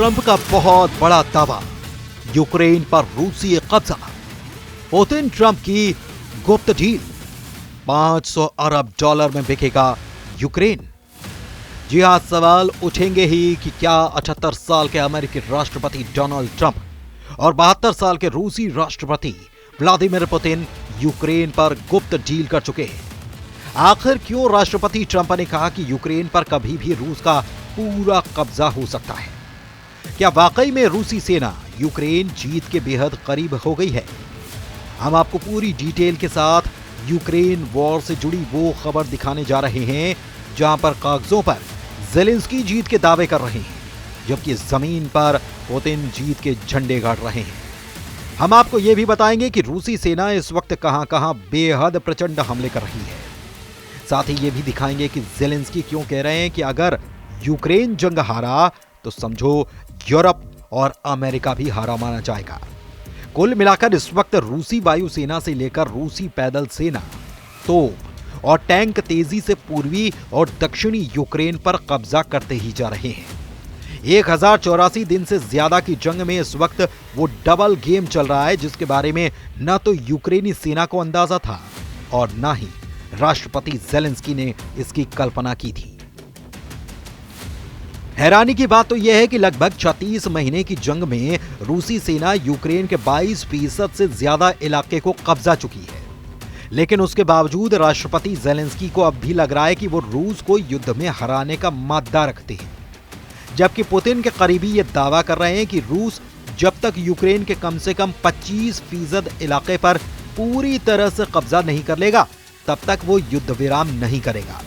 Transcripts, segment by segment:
Trump का बहुत बड़ा दावा, यूक्रेन पर रूसी कब्जा। पुतिन ट्रंप की गुप्त डील, 500 अरब डॉलर में बिकेगा यूक्रेन। जी हां, सवाल उठेंगे ही कि क्या 78 साल के अमेरिकी राष्ट्रपति डोनाल्ड ट्रंप और 72 साल के रूसी राष्ट्रपति व्लादिमीर पुतिन यूक्रेन पर गुप्त डील कर चुके हैं। आखिर क्यों राष्ट्रपति ट्रंप ने कहा कि यूक्रेन पर कभी भी रूस का पूरा कब्जा हो सकता है? क्या वाकई में रूसी सेना यूक्रेन जीत के बेहद करीब हो गई है? हम आपको पूरी डिटेल के साथ यूक्रेन वॉर से जुड़ी वो खबर दिखाने जा रहे हैं जहां पर कागजों पर ज़ेलेंस्की जीत के दावे कर रहे हैं, जबकि जमीन पर पुतिन जीत के झंडे गाड़ रहे हैं। हम आपको यह भी बताएंगे कि रूसी सेना इस वक्त कहां-कहां बेहद प्रचंड हमले कर रही है। साथ ही यह भी दिखाएंगे कि ज़ेलेंस्की क्यों कह रहे हैं कि अगर यूक्रेन जंग हारा तो समझो यूरोप और अमेरिका भी हारा माना जाएगा। कुल मिलाकर इस वक्त रूसी वायुसेना से लेकर रूसी पैदल सेना, तोप और टैंक तेजी से पूर्वी और दक्षिणी यूक्रेन पर कब्जा करते ही जा रहे हैं। 1084 दिन से ज्यादा की जंग में इस वक्त वो डबल गेम चल रहा है, जिसके बारे में न तो यूक्रेनी सेना को अंदाजा था और न ही राष्ट्रपति ज़ेलेंस्की ने इसकी कल्पना की थी। हैरानी की बात तो यह है कि लगभग 36 महीने की जंग में रूसी सेना यूक्रेन के 22% से ज्यादा इलाके को कब्जा चुकी है, लेकिन उसके बावजूद राष्ट्रपति ज़ेलेंस्की को अब भी लग रहा है कि वो रूस को युद्ध में हराने का मादा रखते हैं, जबकि पुतिन के करीबी ये दावा कर रहे हैं कि रूस जब तक यूक्रेन के कम से कम 25% इलाके पर पूरी तरह से कब्जा नहीं कर लेगा तब तक वो युद्ध विराम नहीं करेगा।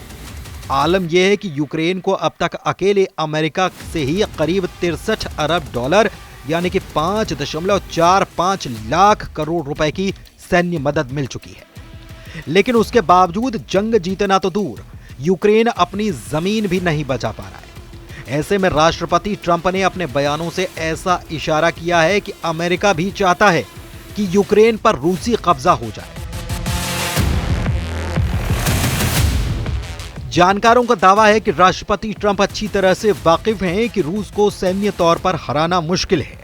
आलम यह है कि यूक्रेन को अब तक अकेले अमेरिका से ही करीब 63 अरब डॉलर यानी कि 5.45 लाख करोड़ रुपए की सैन्य मदद मिल चुकी है, लेकिन उसके बावजूद जंग जीतना तो दूर, यूक्रेन अपनी जमीन भी नहीं बचा पा रहा है। ऐसे में राष्ट्रपति ट्रंप ने अपने बयानों से ऐसा इशारा किया है कि अमेरिका भी चाहता है कि यूक्रेन पर रूसी कब्जा हो जाए। जानकारों का दावा है कि राष्ट्रपति ट्रंप अच्छी तरह से वाकिफ हैं कि रूस को सैन्य तौर पर हराना मुश्किल है,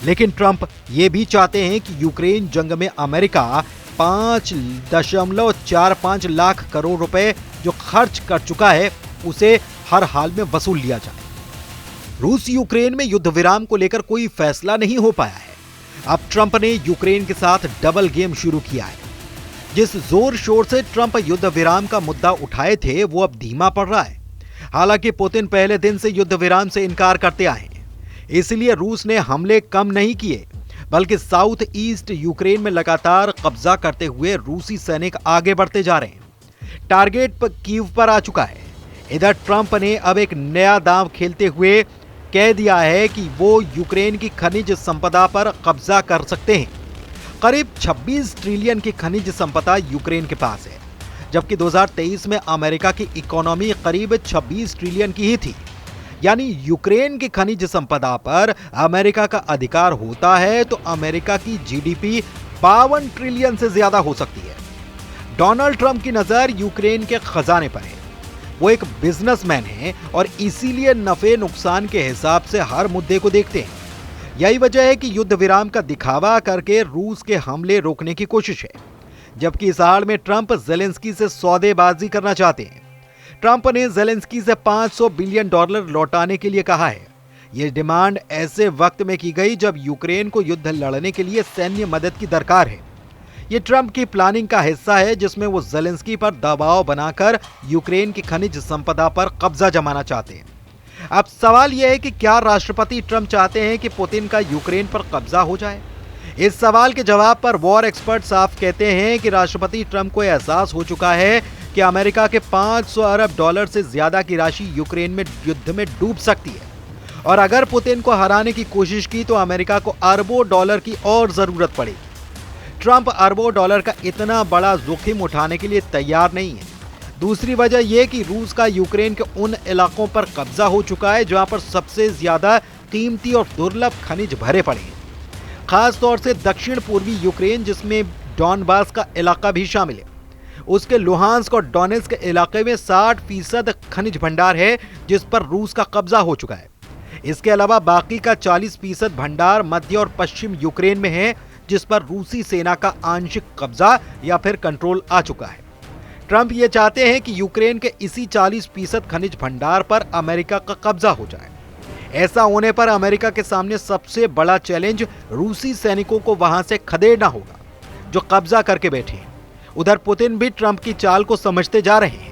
लेकिन ट्रंप ये भी चाहते हैं कि यूक्रेन जंग में अमेरिका 5.45 लाख करोड़ रुपए जो खर्च कर चुका है उसे हर हाल में वसूल लिया जाए। रूस यूक्रेन में युद्ध विराम को लेकर कोई फैसला नहीं हो पाया है। अब ट्रंप ने यूक्रेन के साथ डबल गेम शुरू किया है। जिस जोर शोर से ट्रंप युद्ध विराम का मुद्दा उठाए थे वो अब धीमा पड़ रहा है। हालांकि पुतिन पहले दिन से युद्ध विराम से इनकार करते आए हैं, इसलिए रूस ने हमले कम नहीं किए, बल्कि साउथ ईस्ट यूक्रेन में लगातार कब्जा करते हुए रूसी सैनिक आगे बढ़ते जा रहे हैं। टारगेट पर कीव पर आ चुका है। इधर ट्रंप ने अब एक नया दांव खेलते हुए कह दिया है कि वो यूक्रेन की खनिज संपदा पर कब्जा कर सकते हैं। करीब 26 ट्रिलियन की खनिज संपदा यूक्रेन के पास है, जबकि 2023 में अमेरिका की इकोनॉमी करीब 26 ट्रिलियन की ही थी। यानी यूक्रेन की खनिज संपदा पर अमेरिका का अधिकार होता है तो अमेरिका की जीडीपी 52 ट्रिलियन से ज्यादा हो सकती है। डोनाल्ड ट्रंप की नजर यूक्रेन के खजाने पर है। वो एक बिजनेसमैन है और इसीलिए नफे नुकसान के हिसाब से हर मुद्दे को देखते हैं। यही वजह है कि युद्ध विराम का दिखावा करके रूस के हमले रोकने की कोशिश है, जबकि इस हाल में ट्रंप ज़ेलेंस्की से सौदेबाजी करना चाहते हैं। ट्रंप ने ज़ेलेंस्की से 500 बिलियन डॉलर लौटाने के लिए कहा है। यह डिमांड ऐसे वक्त में की गई जब यूक्रेन को युद्ध लड़ने के लिए सैन्य मदद की दरकार है। यह ट्रंप की प्लानिंग का हिस्सा है, जिसमें वो ज़ेलेंस्की पर दबाव बनाकर यूक्रेन की खनिज संपदा पर कब्जा जमाना चाहते हैं। अब सवाल यह है कि क्या राष्ट्रपति ट्रंप चाहते हैं कि पुतिन का यूक्रेन पर कब्जा हो जाए? इस सवाल के जवाब पर वॉर एक्सपर्ट साफ कहते हैं कि राष्ट्रपति ट्रंप को एहसास हो चुका है कि अमेरिका के 500 अरब डॉलर से ज्यादा की राशि यूक्रेन में युद्ध में डूब सकती है, और अगर पुतिन को हराने की कोशिश की तो अमेरिका को अरबों डॉलर की और जरूरत पड़ेगी। ट्रंप अरबों डॉलर का इतना बड़ा जोखिम उठाने के लिए तैयार नहीं है। दूसरी वजह यह कि रूस का यूक्रेन के उन इलाकों पर कब्जा हो चुका है जहां पर सबसे ज्यादा कीमती और दुर्लभ खनिज भरे पड़े हैं, खास तौर से दक्षिण पूर्वी यूक्रेन जिसमें डॉनबास का इलाका भी शामिल है। उसके लुहांस्क और डोनेत्स्क इलाके में 60% खनिज भंडार है जिस पर रूस का कब्जा हो चुका है। इसके अलावा बाकी का 40% भंडार मध्य और पश्चिम यूक्रेन में है, जिस पर रूसी सेना का आंशिक कब्जा या फिर कंट्रोल आ चुका है। ट्रंप ये चाहते हैं कि यूक्रेन के इसी 40% खनिज भंडार पर अमेरिका का कब्जा हो जाए। ऐसा होने पर अमेरिका के सामने सबसे बड़ा चैलेंज रूसी सैनिकों को वहां से खदेड़ना होगा, जो कब्जा करके बैठे हैं। उधर पुतिन भी ट्रंप की चाल को समझते जा रहे हैं।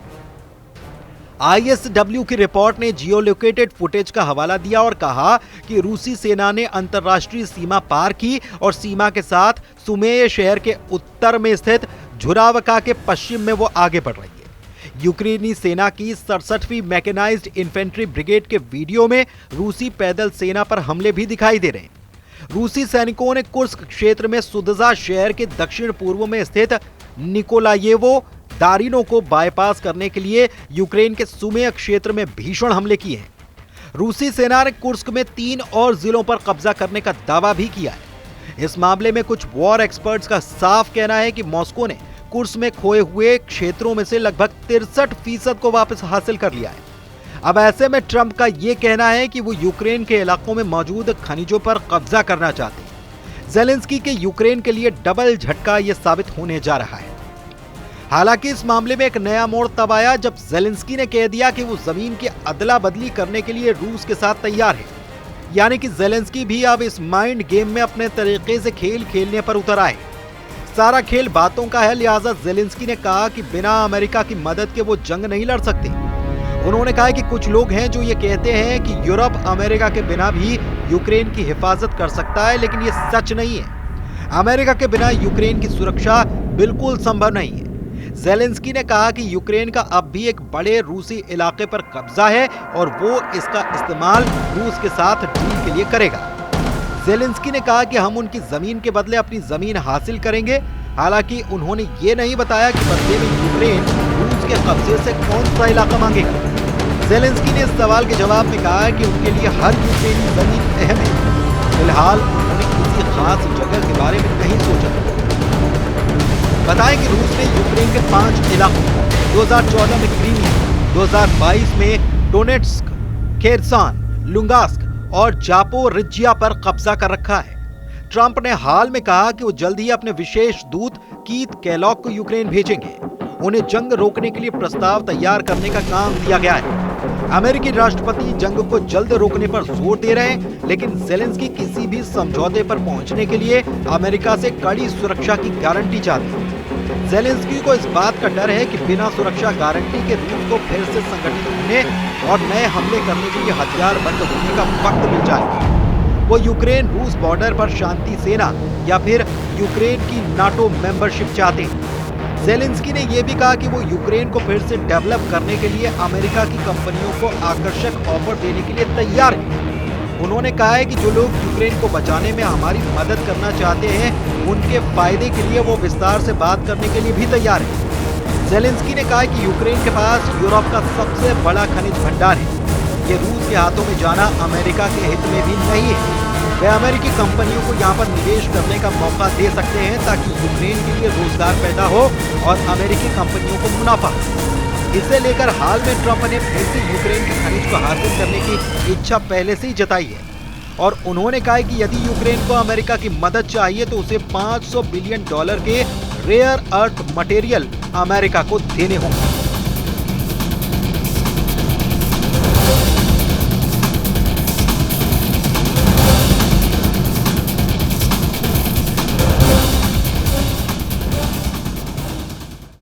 ISW की रिपोर्ट ने जियोलोकेटेड फुटेज का हवाला दिया और कहा कि रूसी सेना ने अंतर्राष्ट्रीय सीमा पार की और सीमा के साथ सुमेय शहर के उत्तर में स्थित झुरावका के पश्चिम में वो आगे बढ़ रही है। यूक्रेनी सेना की 67वीं मैकेनाइज्ड इन्फेंट्री ब्रिगेड के वीडियो में रूसी पैदल सेना पर हमले भी दिखाई दे रहे हैं। रूसी सैनिकों ने कुर्स्क क्षेत्र में सुदजा शहर के दक्षिण पूर्व में स्थित निकोलायेवो दारिनो को बाईपास करने के लिए यूक्रेन के सुमेय क्षेत्र में भीषण हमले किए हैं। रूसी सेना ने कुर्स्क में 3 और जिलों पर कब्जा करने का दावा भी किया है। इस मामले में कुछ वॉर एक्सपर्ट्स का साफ कहना है कि मॉस्को ने कुर्स्क में खोए हुए क्षेत्रों में से लगभग 63% को वापस हासिल कर लिया है। अब ऐसे में ट्रंप का यह कहना है कि वो यूक्रेन के इलाकों में मौजूद खनिजों पर कब्जा करना चाहते हैं। ज़ेलेंस्की के यूक्रेन के लिए डबल झटका यह साबित होने जा रहा है। हालांकि इस मामले में एक नया मोड़ तब आया जब ज़ेलेंस्की ने कह दिया कि वो जमीन की अदला बदली करने के लिए रूस के साथ तैयार है। यानी कि ज़ेलेंस्की भी अब इस माइंड गेम में अपने तरीके से खेल खेलने पर उतर आए। सारा खेल बातों का है, लिहाजा ज़ेलेंस्की ने कहा कि बिना अमेरिका की मदद के वो जंग नहीं लड़ सकते। उन्होंने कहा कि कुछ लोग हैं जो ये कहते हैं कि यूरोप अमेरिका के बिना भी यूक्रेन की हिफाजत कर सकता है, लेकिन ये सच नहीं है। अमेरिका के बिना यूक्रेन की सुरक्षा बिल्कुल संभव नहीं है। ज़ेलेंस्की ने कहा कि यूक्रेन का अब भी एक बड़े रूसी इलाके पर कब्जा है और वो इसका इस्तेमाल रूस के साथ डील के लिए करेगा। ज़ेलेंस्की ने कहा कि हम उनकी जमीन के बदले अपनी जमीन हासिल करेंगे। हालांकि उन्होंने ये नहीं बताया कि बदले में यूक्रेन रूस के कब्जे से कौन सा इलाका मांगेगा। ज़ेलेंस्की ने इस सवाल के जवाब में कहा कि उनके लिए हर यूक्रेनी जमीन अहम है। फिलहाल उन्होंने किसी खास जगह के बारे में नहीं सोचा। बताएं कि रूस ने यूक्रेन के 5 इलाकों 2014 में क्रीमिया, 2022 में डोनेट्स्क, खेरसन, लुगांस्क और जापोरिज्जिया पर कब्जा कर रखा है। ट्रंप ने हाल में कहा कि वो जल्द ही अपने विशेष दूत कीथ केलॉग को यूक्रेन भेजेंगे। उन्हें जंग रोकने के लिए प्रस्ताव तैयार करने का काम दिया गया है। अमेरिकी राष्ट्रपति जंग को जल्द रोकने पर जोर दे रहे हैं, लेकिन ज़ेलेंस्की किसी भी समझौते पर पहुंचने के लिए अमेरिका से कड़ी सुरक्षा की गारंटी चाहते हैं। ज़ेलेंस्की को इस बात का डर है कि बिना सुरक्षा गारंटी के रूस को फिर से संगठित होने और नए हमले करने के लिए हथियार बंद होने का वक्त मिल जाएगा। वो यूक्रेन रूस बॉर्डर पर शांति सेना या फिर यूक्रेन की नाटो मेंबरशिप चाहते हैं। ज़ेलेंस्की ने यह भी कहा कि वो यूक्रेन को फिर से डेवलप करने के लिए अमेरिका की कंपनियों को आकर्षक ऑफर देने के लिए तैयार है। उन्होंने कहा है कि जो लोग यूक्रेन को बचाने में हमारी मदद करना चाहते हैं, उनके फायदे के लिए वो विस्तार से बात करने के लिए भी तैयार है। ज़ेलेंस्की ने कहा कि यूक्रेन के पास यूरोप का सबसे बड़ा खनिज भंडार है। ये रूस के हाथों में जाना अमेरिका के हित में भी नहीं है। वे अमेरिकी कंपनियों को यहाँ पर निवेश करने का मौका दे सकते हैं ताकि यूक्रेन के लिए रोजगार पैदा हो और अमेरिकी कंपनियों को मुनाफा हो। इसे लेकर हाल में ट्रंप ने फिर से यूक्रेन के खनिज को हासिल करने की इच्छा पहले से ही जताई है और उन्होंने कहा कि यदि यूक्रेन को अमेरिका की मदद चाहिए तो उसे $500 बिलियन के रेयर अर्थ मटेरियल अमेरिका को देने होंगे।